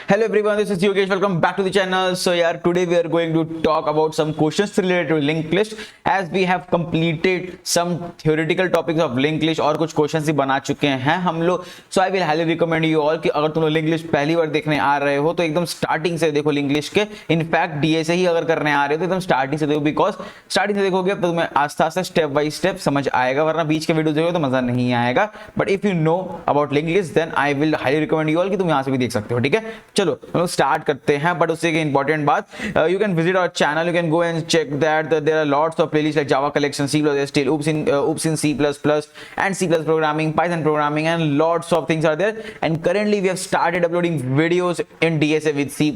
Hello everyone, this is Yogesh. Welcome back to the channel. So yeah, today we are going to talk about some questions related to linked list as we have completed some theoretical topics of linked list और कुछ questions ही बना चुके हैं हम लोग. So I will highly recommend you all कि अगर तुम लोग linked list पहली बार देखने आ रहे हो तो एकदम स्टार्टिंग से देखो linked list के. इनफैक्ट डीएसए ही अगर करने आ रहे हो तो एकदम स्टार्टिंग से देखो, बिकॉज स्टार्टिंग से देखोगे तो तुम्हें आस्ते आस्ते स्टेप बाय स्टेप समझ आएगा, वरना बीच के वीडियो देखोगे तो मजा नहीं आएगा. But if you know about linked list then I will highly recommend you all कि तुम यहाँ से भी देख सकते हो. ठीक है, चलो हम लोग स्टार्ट करते हैं. बट उससे एक इंपॉर्टेंट बात, you can visit our channel, you can go and check that there are lots of playlist like Java collection, C plus STL, oops in C++ and C++ programming, Python programming, and lots of things are there. And currently we have started uploading videos in DSA with C++.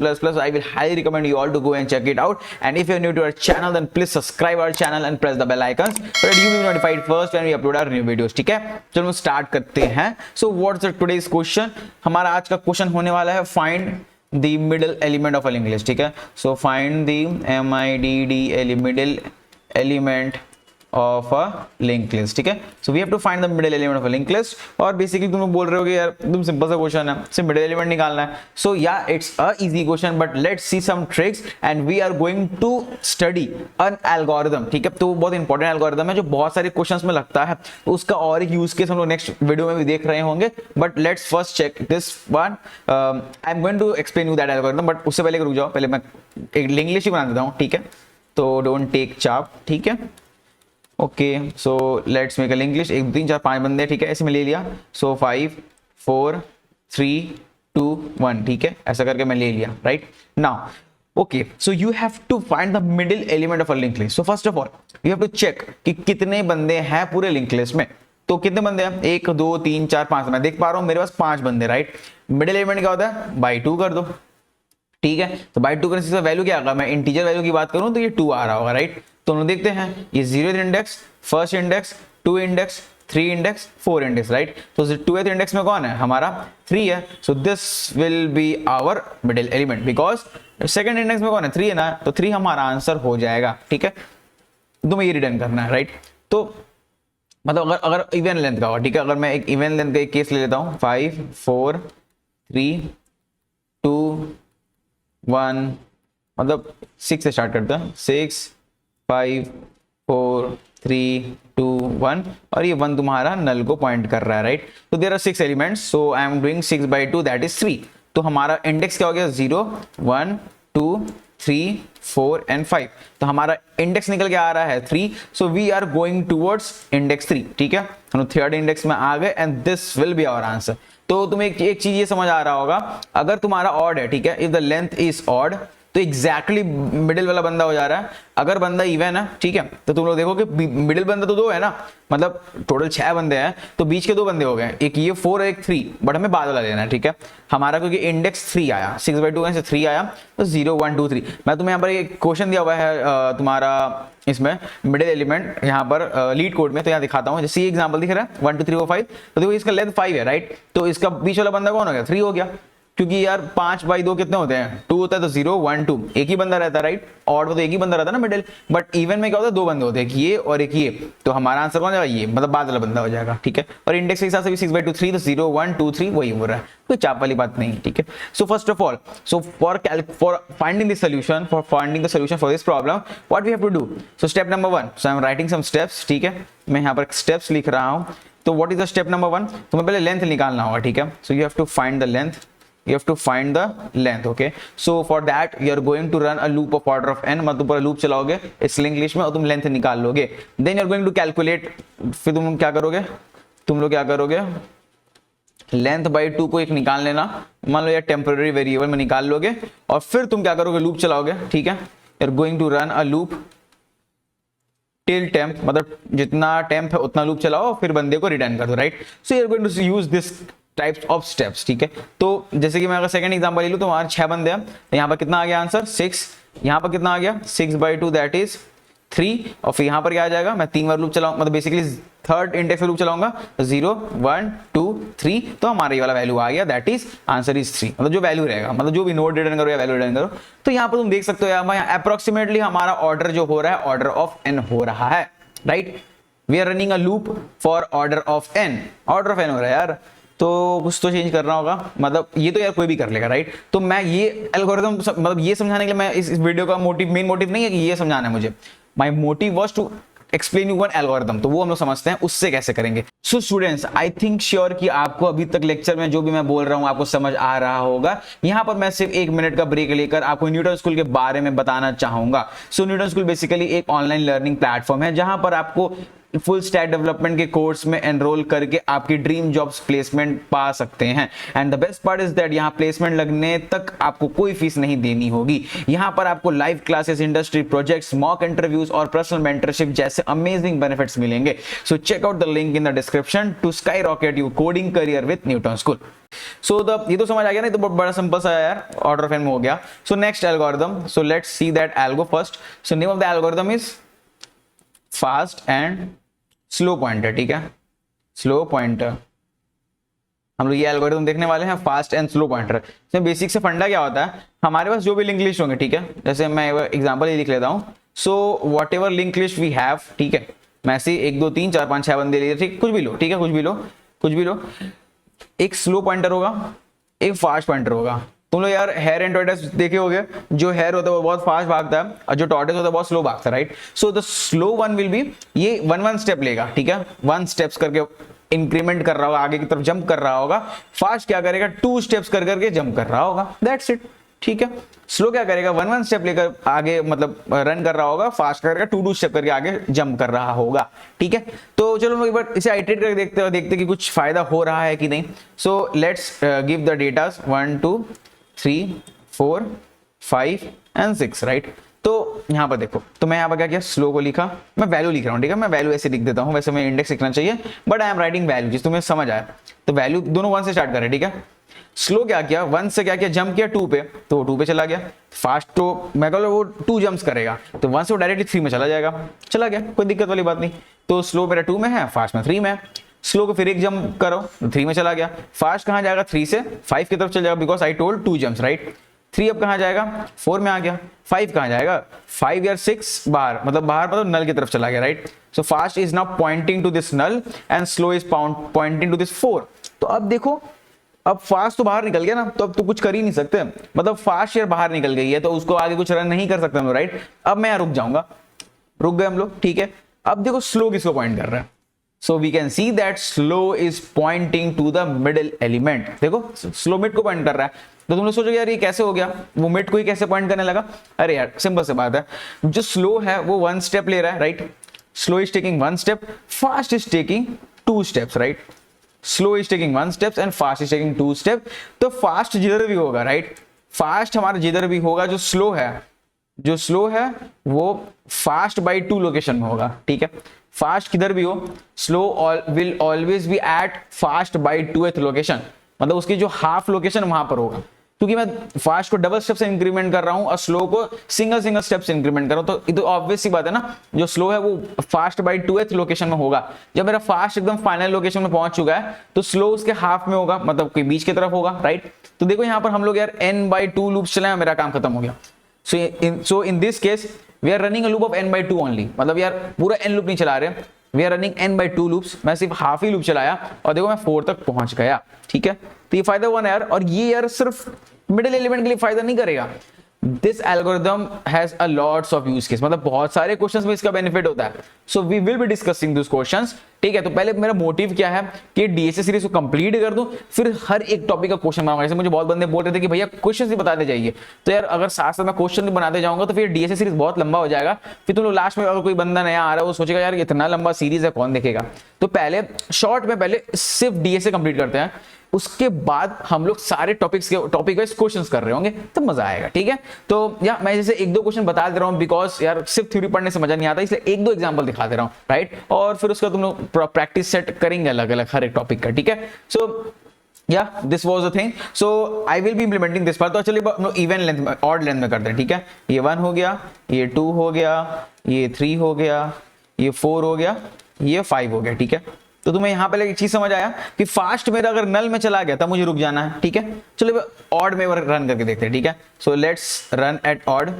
I will highly recommend you all to go and check it out. And if you're new to our channel then please subscribe our channel and press the bell icons so that you will be notified first when we upload our new videos. ठीक है, चलो start करते हैं. So what's the today's question? हमारा आज का question होने वाला है find the middle element of a linked list. ठीक है, so find the middle element of a linked list. ठीक है, so we have to find the middle element of a linked list. और बेसिकली तुम लोग बोल रहे हो कि यार तुम सिंपल सा क्वेश्चन है, सिर्फ मिडिल एलिमेंट निकालना है. So yeah it's a easy question but let's see some tricks and we are going to study an algorithm. ठीक है, तो बहुत इंपॉर्टेंट एल्गोरिथम है जो बहुत सारे क्वेश्चंस में लगता है. उसका और एक यूज केस हम लोग नेक्स्ट वीडियो में भी देख रहे होंगे. But let's first check this one. I am going to explain you that algorithm, but उससे पहले रुक जाओ, पहले मैं एक लिंक्ड लिस्ट ही बना देता हूँ. ठीक है, तो डोंट टेक चाप. ठीक है, okay, so let's make a linked list. 1 2 3 4 5 बंदे. ठीक है, ऐसे में ले लिया. सो 5 4 3 2 1. ठीक है, ऐसा करके मैं ले लिया. Right now okay, so you have to find the middle element of a linked list. So first of all you have to check कि कितने बंदे हैं पूरे लिंक्ड लिस्ट में. तो कितने बंदे हैं? 1 2 3 4 5. मैं देख पा रहा हूं मेरे पास 5 बंदे. राइट, मिडिल एलिमेंट क्या होता है? बाई 2 कर दो. ठीक है, तो बाई 2 करने से वैल्यू क्या आएगा? मैं इंटीजर वैल्यू की बात करूं तो ये 2 आ रहा होगा. राइट, तो हम देखते हैं ये 0th index, first index, 2 index, 3 index, 4 index. Right, तो 2th इंडेक्स में कौन है? हमारा 3 है. So this will be our middle element because second index में कौन है? 3 है ना, तो 3 हमारा आंसर हो जाएगा. ठीक है, तुम्हें ये रिटर्न करना है. राइट, तो मतलब अगर इवन लेंथ का होगा. ठीक है, अगर मैं एक इवन लेंथ का एक केस ले लेता हूं, 5 4 3 2 1, मतलब 6 से स्टार्ट करते हैं. 6 5 4 3 2 1 और ये 1 तुम्हारा नल को पॉइंट कर रहा है. राइट, तो there are 6 elements, so I am doing 6 by 2 that is 3. तो हमारा इंडेक्स क्या हो गया? 0 1 2 3 4 and 5. तो हमारा इंडेक्स निकल के आ रहा है 3. So we are going towards index 3. ठीक है, हम थर्ड इंडेक्स में आ गए and this will be our answer. तो तुम्हें एक चीज ये समझ आ रहा होगा, अगर तुम्हारा ऑड है, ठीक है, if the length is odd तो एग्जैक्टली मिडिल वाला बंदा हो जा रहा है. अगर बंदा इवन है, ठीक है, तो तुम लोग देखो कि मिडिल बंदा तो 2 है ना, मतलब टोटल 6 बंदे हैं तो बीच के 2 बंदे हो गए, एक ये 4 एक 3. बट हमें बाद वाला लेना है. ठीक है, हमारा क्योंकि इंडेक्स 3 आया, 6 by 2 से 3 आया, तो 0 1 2 3. मैं तुम्हें यहाँ पर एक क्वेश्चन दिया हुआ है तुम्हारा इसमें मिडिल एलिमेंट यहाँ पर लीड कोड में, तो यहाँ दिखाता हूँ. जैसे ये एग्जांपल दिख रहा है 1 2 3 4 5, तो देखो इसका लेंथ 5 है. राइट, तो इसका बीच वाला बंदा कौन हो गया? 3 हो गया, क्योंकि यार 5 by 2 कितने होते हैं? 2 होता है, तो 0 1 2 एक ही बंदा रहता है. राइट, ऑड में तो एक ही बंदा रहता है ना मिडिल. बट इवन में क्या होता है? 2 बंदे होते हैं, एक ये और एक ये. तो हमारा आंसर कौन जाएगा? ये, मतलब बाद वाला बंदा हो जाएगा. ठीक है, और इंडेक्स के हिसाब से भी 6 by 2 3, तो 0 1 2 3 वही हो रहा है, कोई चाप वाली बात नहीं. ठीक है, so first of all, so for finding the solution for this problem what we have to do? So step number 1, so I am writing some steps. ठीक है, मैं यहाँ पर स्टेप्स लिख रहा हूँ. तो what is the step number 1? तुम्हें पहले लेंथ निकालना होगा. ठीक है, so you have to find the length. You have to find the length. Okay, so for that you are going to run a loop of order of n. मतलब पूरा loop चलाओगे इस लिंक लिस्ट में और तुम length निकाल लोगे. Then you are going to calculate. फिर तुम क्या करोगे? तुम लोग क्या करोगे? लेंथ बाई 2 को एक निकाल लेना, मान लो यार टेम्पररी वेरिएबल में निकाल लोगे, और फिर तुम क्या करोगे? लूप चलाओगे. ठीक है, you are going to run a loop till temp, मतलब जितना टेम्प है उतना लूप चलाओ, फिर बंदे को रिटर्न कर दो. Right, so you are going to use this types of steps. ठीक है, तो जैसे कि मैं अगर सेकंड एग्जांपल ले लूं तो हमारे 6 बंदे हैं, तो यहाँ पर कितना आ गया आंसर? 6. यहाँ पर कितना आ गया? 6 by 2 दैट इज 3. और फिर यहाँ पर क्या आ जाएगा? मैं 3 बार लूप चलाऊंगा, मतलब बेसिकली थर्ड इंडेक्स में लूप चलाऊंगा, 0 1 2 3. तो हमारा ये वाला वैल्यू आ गया, दैट इज आंसर इज 3. मतलब जो वैल्यू रहेगा, मतलब जो भी नोड रिटर्न करो या वैल्यू रिटर्न करो. तो यहाँ पर तुम देख सकते हो यार अप्रोक्सीमेटली हमारा ऑर्डर जो हो रहा है ऑर्डर ऑफ n हो रहा है. Right, we are running a loop for order of n. Order of n हो रहा है यार. तो कुछ तो चेंज करना होगा, मतलब ये तो यार कोई भी कर लेगा राइट। तो मैं ये एल्गोरिथम मतलब ये समझाने के लिए मैं इस वीडियो का मेन मोटिव नहीं है कि ये समझाना है मुझे, my motive was to explain you one algorithm, तो वो हम लोग समझते हैं उससे कैसे करेंगे। So students, I think sure कि आपको अभी तक लेक्चर में जो भी मैं बोल रहा हूं आपको समझ आ रहा होगा। यहां पर मैं सिर्फ 1 मिनट का ब्रेक लेकर आपको न्यूटन स्कूल के बारे में बताना चाहूंगा। सो न्यूटन स्कूल बेसिकली एक ऑनलाइन लर्निंग प्लेटफॉर्म है जहां पर आपको फुल स्टैक डेवलपमेंट के कोर्स में एनरोल करके आपकी ड्रीम जॉब्स प्लेसमेंट पा सकते हैं। And the best part is that यहाँ प्लेसमेंट लगने तक आपको कोई फीस नहीं देनी होगी। यहाँ पर आपको live classes, industry projects, mock interviews और पर्सनल मेंटरशिप जैसे अमेजिंग बेनिफिट्स मिलेंगे। So check out the link in the description to skyrocket your coding career with Newton School. So ये तो समझ आ गया ना, तो बहुत बड़ा सिंपल सा यार ऑर्डर ऑफ एन में हो गया। So next algorithm, so let's see that algo first. So name of the algorithm is fast and slow pointer, ठीक है, स्लो पॉइंटर। हम लोग ये एल्गोरिथम देखने वाले हैं, फास्ट एंड स्लो पॉइंटर। इसमें बेसिक से फंडा क्या होता है, हमारे पास जो भी लिंक लिस्ट होंगे, ठीक है, जैसे मैं एग्जांपल ये लिख लेता हूं। So whatever link list we have, ठीक है, मैं ऐसे 1 2 3 4 5 6 बंदे लिए, ठीक, कुछ भी लो, ठीक है, कुछ भी लो। एक स्लो पॉइंटर होगा, एक फास्ट पॉइंटर होगा। तुम लोग यार हेयर एंड टॉर्टोइस देखे होगे, जो हेयर होता है वो बहुत फास्ट भागता है और जो टॉर्टोइस होता है बहुत स्लो भागता है, right. So the slow one will be, ये 1 स्टेप लेगा, ठीक है, 1 स्टेप्स करके इंक्रीमेंट कर रहा होगा, आगे की तरफ जंप कर रहा होगा। फास्ट क्या करेगा, 2 स्टेप्स कर करके जंप कर रहा होगा, दैट्स इट, ठीक है। स्लो क्या करेगा, 1 स्टेप लेकर आगे मतलब रन कर रहा होगा, फास्ट करेगा 2 स्टेप करके आगे जंप कर रहा होगा, ठीक है। तो चलो हम एक बार इसे आइटरेट करके देखते कि कुछ फायदा हो रहा है कि नहीं। So let's give the datas 1 2 3 4 5 and 6, right. तो यहां पर देखो, तो मैं यहां पर क्या किया, स्लो को लिखा, मैं वैल्यू लिख रहा हूं, ठीक है, मैं वैल्यू ऐसे लिख देता हूं, वैसे मैं इंडेक्स लिखना चाहिए but I am writing value, जिस तुम्हें समझ आया। तो वैल्यू दोनों 1 से स्टार्ट करें, ठीक है। स्लो क्या किया, 1 से क्या किया, जंप किया 2 पे, तो 2 पे चला गया। फास्ट तो मैं कहूँ वो 2 जंप्स करेगा, तो 1 से वो डायरेक्टली 3 में चला गया, कोई दिक्कत वाली बात नहीं। तो स्लो मेरा 2 में है, फास्ट में 3 में है। स्लो को फिर एक जंप करो, 3 में चला गया। फास्ट कहां जाएगा, 3 से 5 की तरफ चल जाएगा, because I told 2 jumps, right. 3 अब कहां जाएगा, 4 में आ गया। 5 कहां जाएगा, 5 या 6 बाहर, मतलब नल की तरफ चला गया, right. So fast is now pointing to this null and slow is pointing to this 4। तो अब देखो, अब फास्ट तो बाहर निकल गया ना, तो अब तो कुछ कर ही नहीं सकते, मतलब फास्ट यार बाहर निकल गई है, तो उसको आगे कुछ रन नहीं कर सकते हम, राइट। अब मैं रुक जाऊंगा, रुक गए हम लोग, ठीक है। अब देखो स्लो किसको पॉइंट कर रहा है, so we can see that slow is pointing to the middle element। देखो स्लो मिड को पॉइंट कर रहा है। तो तुम लोग सोचोगे यार ये कैसे हो गया, वो मिड को ही कैसे पॉइंट करने लगा। अरे यार सिंपल सी बात है, जो स्लो है वो 1 स्टेप ले रहा है, right. Slow is taking 1 step, fast is taking 2 steps, right. Slow is taking 1 steps and fast is taking 2 step. तो फास्ट जिधर भी होगा, राइट, फास्ट हमारा जिधर भी होगा, जो स्लो है वो फास्ट बाई 2 लोकेशन में होगा, ठीक है। फास्ट किधर भी हो, slow will always be at fast by 2th location, मतलब उसकी जो हाफ लोकेशन वहां पर होगा, क्योंकि मैं फास्ट को डबल स्टेप से इंक्रीमेंट कर रहा हूं और स्लो को सिंगल स्टेप से इंक्रीमेंट कर रहा हूं। तो ये तो ऑब्वियस सी बात है ना, जो स्लो है वो फास्ट बाई 2th लोकेशन में होगा। जब मेरा फास्ट एकदम फाइनल लोकेशन में पहुंच चुका है, तो स्लो उसके हाफ में होगा, मतलब कोई बीच की तरफ होगा, राइट। तो देखो यहां पर हम लोग यार n/2 लूप चलाए, मेरा काम खत्म हो गया। So in this case we are running a loop of n/2 only, मतलब यार पूरा n लूप नहीं चला रहे, we are running n/2 loops। मैं सिर्फ हाफ ही लूप चलाया और देखो मैं 4 तक पहुंच गया, ठीक है। तो ये फायदा हुआ ना यार, और ये यार सिर्फ मिडिल एलिमेंट के लिए फायदा नहीं करेगा। This algorithm has a lots of use case, मतलब बहुत सारे क्वेश्चंस में इसका बेनिफिट होता है। So we will be discussing this questions, ठीक है। तो पहले मेरा मोटिव क्या है कि डीएसए सीरीज को कंप्लीट कर दूं, फिर हर एक टॉपिक का क्वेश्चन बनाऊंगा। जैसे मुझे बहुत बंदे बोल रहे थे कि भैया क्वेश्चन ही बताते जाइए, तो यार अगर साथ साथ मैं क्वेश्चन भी बनाते जाऊंगा तो फिर डीएसए सीरीज बहुत लंबा हो जाएगा। फिर तुम लोग लास्ट में अगर कोई बंदा नया आ रहा है वो सोचेगा यार इतना लंबा सीरीज है कौन देखेगा। तो पहले शॉर्ट में पहले सिर्फ डीएसए कंप्लीट करते हैं, उसके बाद हम लोग सारे टॉपिक वाइज क्वेश्चंस कर रहे होंगे, तब मजा आएगा, ठीक है। तो या मैं जैसे 1-2 क्वेश्चन बता दे रहा हूं, बिकॉज यार सिर्फ थ्योरी पढ़ने से मजा नहीं आता, इसलिए 1-2 एग्जांपल दिखा दे रहा हूं, राइट। और फिर उसका तुम लोग प्रैक्टिस सेट करेंगे अलग अलग हर एक टॉपिक का, ठीक है। सो या this was the thing, so I will be implementing this part. तो चलिए हम लोग इवन लेंथ में, ऑड लेंथ में करते हैं, ठीक है। ये 1 हो गया, ये 2 हो गया, ये 3 हो गया, ये 4 हो गया, ये 5 हो गया, ठीक है। तो तुम्हें यहां पहले एक चीज समझ आया कि फास्ट मेरा अगर नल में चला गया तब मुझे रुक जाना है, ठीक है। चलो ऑड में रन करके देखते हैं, ठीक है। So let's run at odd,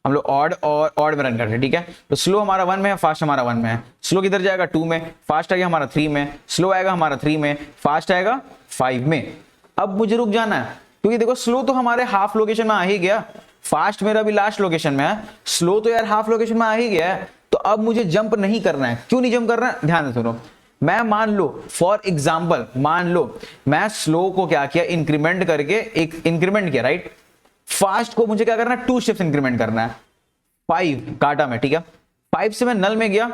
हम लोग ऑड और ऑड में रन करते हैं, ठीक है। तो स्लो हमारा 1 में है, फास्ट हमारा 1 में है। स्लो किधर जाएगा 2 में, फास्ट आएगा हमारा 3 में, स्लो आएगा हमारा 3 में, फास्ट आएगा 5 में। अब मुझे रुक जाना है क्योंकि देखो स्लो तो हमारे हाफ लोकेशन में आ ही गया, फास्ट मेरा भी लास्ट लोकेशन में है, स्लो तो यार हाफ लोकेशन में आ ही गया है। तो अब मुझे जंप नहीं करना है। क्यों नहीं जंप करना है, ध्यान से सुनो। मैं मान लो फॉर एग्जाम्पल, मान लो मैं स्लो को क्या किया, इंक्रीमेंट करके एक इंक्रीमेंट किया, राइट। फास्ट को मुझे क्या करना है, 2 स्टेप्स इंक्रीमेंट करना है। 5 काटा मैं, ठीक है। 5 से मैं नल में गया,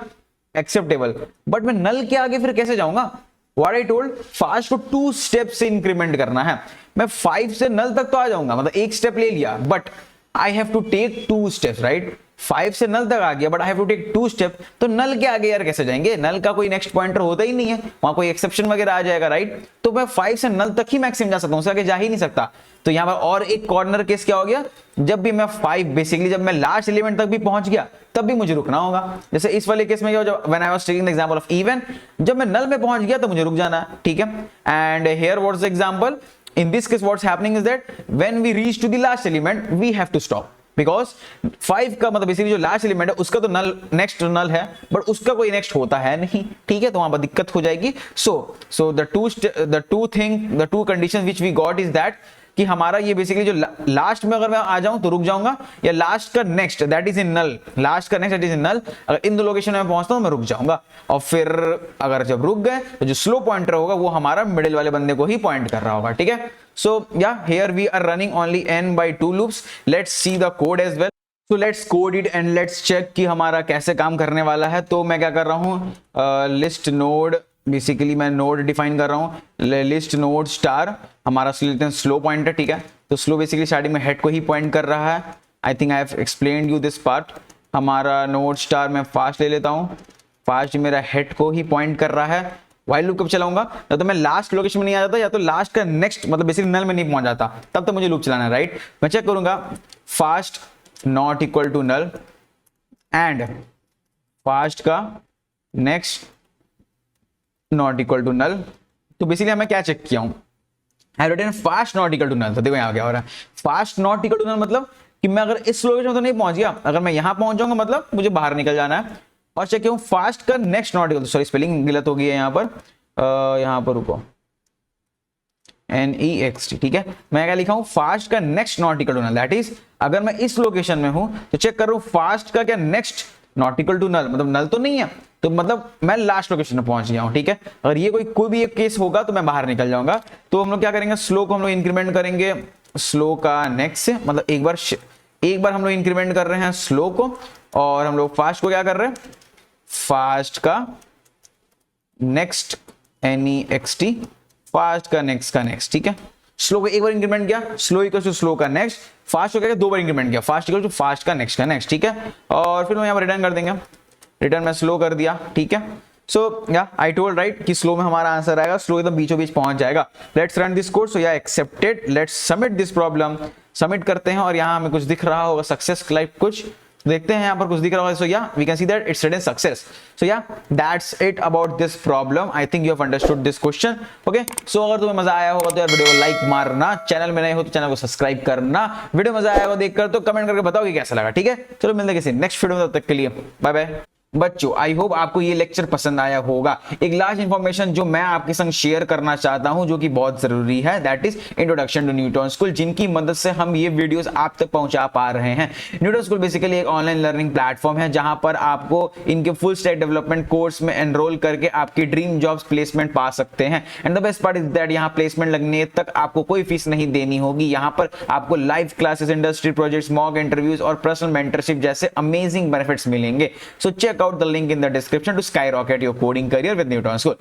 एक्सेप्टेबल। बट मैं नल के आगे फिर कैसे जाऊंगा, व्हाट आई टोल्ड, फास्ट को 2 स्टेप से इंक्रीमेंट करना है। मैं 5 से नल तक तो आ जाऊंगा, मतलब एक स्टेप ले लिया, but I have to take 2 steps, right. 5 से नल तक आ गया but I have to take 2 step. तो नल के आगे यार कैसे जाएंगे, नल का कोई नेक्स्ट पॉइंटर होता ही नहीं है, वहां कोई एक्सेप्शन वगैरह आ जाएगा, राइट। तो मैं 5 से नल तक ही मैक्सिमम जा सकता हूं, उससे आगे जा ही नहीं सकता। तो यहां पर और एक कॉर्नर केस क्या हो गया, जब भी मैं 5 बेसिकली जब मैं लास्ट एलिमेंट तक भी पहुंच गया तब भी मुझे रुकना होगा। जैसे इस वाले केस में क्या हो, when I was taking the example of even, जब मैं नल में पहुंच गया तो मुझे रुक जाना है, ठीक है। And here what's the example, in this case what's happening is that when we reach to the last element we have to stop because 5 का मतलब बेसिकली जो लास्ट एलिमेंट है उसका तो नल नेक्स्ट नल है बट उसका कोई नेक्स्ट होता है नहीं, ठीक है। तो वहां पर दिक्कत हो जाएगी। So the two condition which we got is that कि हमारा ये बेसिकली जो लास्ट में अगर मैं आ जाऊं तो रुक जाऊंगा, या लास्ट का next that is in null, last का next that is in null, अगर इन दो लोकेशन में पहुंचता हूं मैं रुक जाऊंगा। और फिर अगर जब रुक गए तो जो स्लो पॉइंटर होगा वो हमारा मिडिल वाले बंदे को ही पॉइंट कर रहा होगा, ठीक है। So yeah here we are running only n by 2 loops. Let's see the code as well. So let's code it and let's check कि हमारा कैसे काम करने वाला है। तो मैं क्या कर रहा हूं, लिस्ट नोड, बेसिकली मैं नोड डिफाइन कर रहा हूं, लिस्ट नोड स्टार, हमारा लेते हैं स्लो पॉइंटर, ठीक है। तो स्लो बेसिकली स्टार्टिंग में हेड को ही पॉइंट कर रहा है। I think I have explained you this part. हमारा नोड स्टार मैं फास्ट ले लेता हूं, फास्ट मेरा हेड को ही पॉइंट कर रहा है। व्हाइल लूप कब चलाऊंगा, या तो मैं लास्ट लोकेशन में नहीं आ जाता या तो लास्ट का नेक्स्ट मतलब बेसिकली नल में नहीं पहुंच जाता, तब तो मुझे लूप चलाना है, राइट। मैं चेक करूंगा fast not equal to null and fast का next not equal to null. तो बेसिकली मैं क्या चेक किया हूं, I written fast not equal to null. तो देखो यहां क्या हो रहा है, fast not equal to null मतलब कि मैं अगर इस लोकेशन में तो नहीं पहुंच गया, अगर मैं यहां पहुंच जाऊंगा मतलब मुझे बाहर निकल जाना है। और चेक किया फास्ट का next not equal, sorry spelling गलत हो गई है यहां पर रुको, NEXT, ठीक है। मैं क्या लिखा हूं, फास्ट का next not equal to null, that is अगर मैं इस लोकेशन में हूं तो चेक कर रहा हूं फास्ट का क्या next not equal to null, मतलब नल तो नहीं है, तो मतलब मैं लास्ट लोकेशन में पहुंच गया हूं, ठीक है। अगर ये कोई भी एक केस होगा तो मैं बाहर निकल जाऊंगा। तो हम लोग क्या करेंगे, स्लो को हम लोग इंक्रीमेंट करेंगे, स्लो का नेक्स्ट से मतलब एक बार हम लोग इंक्रीमेंट कर रहे हैं स्लो को, और हम लोग फास्ट को क्या कर रहे हैं, फास्ट का नेक्स्ट NEXT, फास्ट का नेक्स्ट, ठीक है। स्लो को एक बार इंक्रीमेंट किया, स्लो इक्वल टू स्लो का नेक्स्ट, फास्ट को क्या किया 2 बार इंक्रीमेंट किया, फास्ट इक्वल टू फास्ट का नेक्स्ट, ठीक है। और फिर हम यहां पर रिटर्न कर देंगे, रिटर्न में स्लो कर दिया, ठीक है। सो या आई टोल्ड राइट कि स्लो में हमारा आंसर आएगा, स्लो एकदम बीचों बीच पहुंच जाएगा। Let's run this code. So yeah accepted, let's submit this problem. Submit करते हैं और यहां हमें कुछ दिख रहा होगा, सक्सेस लाइक कुछ देखते हैं, यहाँ पर कुछ दिख रहा होगा। So yeah we can see that it's written success. So yeah that's it about this problem. I think you have understood this question, okay. So अगर तुम्हें मजा आया होगा तो यार वीडियो को लाइक मारना, चैनल में नए हो तो चैनल को सब्सक्राइब करना, वीडियो मजा आया होगा देखकर तो कमेंट करके बताओ कि कैसा लगा, ठीक है। चलो मिलते हैं किसी नेक्स्ट वीडियो में, तब तक के लिए बाय बाय। बच्चों आई होप आपको ये लेक्चर पसंद आया होगा। एक लास्ट इंफॉर्मेशन जो मैं आपके संग शेयर करना चाहता हूं जो कि बहुत जरूरी है, that is introduction to Newton school, जिनकी मदद से हम ये वीडियोस आप तक पहुंचा पा रहे हैं। न्यूटन स्कूल बेसिकली एक ऑनलाइन लर्निंग प्लेटफॉर्म है जहां पर आपको इनके फुल स्टैक डेवलपमेंट कोर्स में एनरोल करके आपकी ड्रीम जॉब्स प्लेसमेंट पा सकते हैं। And the best part is that यहाँ प्लेसमेंट लगने तक आपको कोई फीस नहीं देनी होगी। यहाँ पर आपको live classes, industry projects, mock interviews और पर्सनल मेंटरशिप जैसे अमेजिंग बेनिफिट्स मिलेंगे। So check out the link in the description to skyrocket your coding career with Newton School.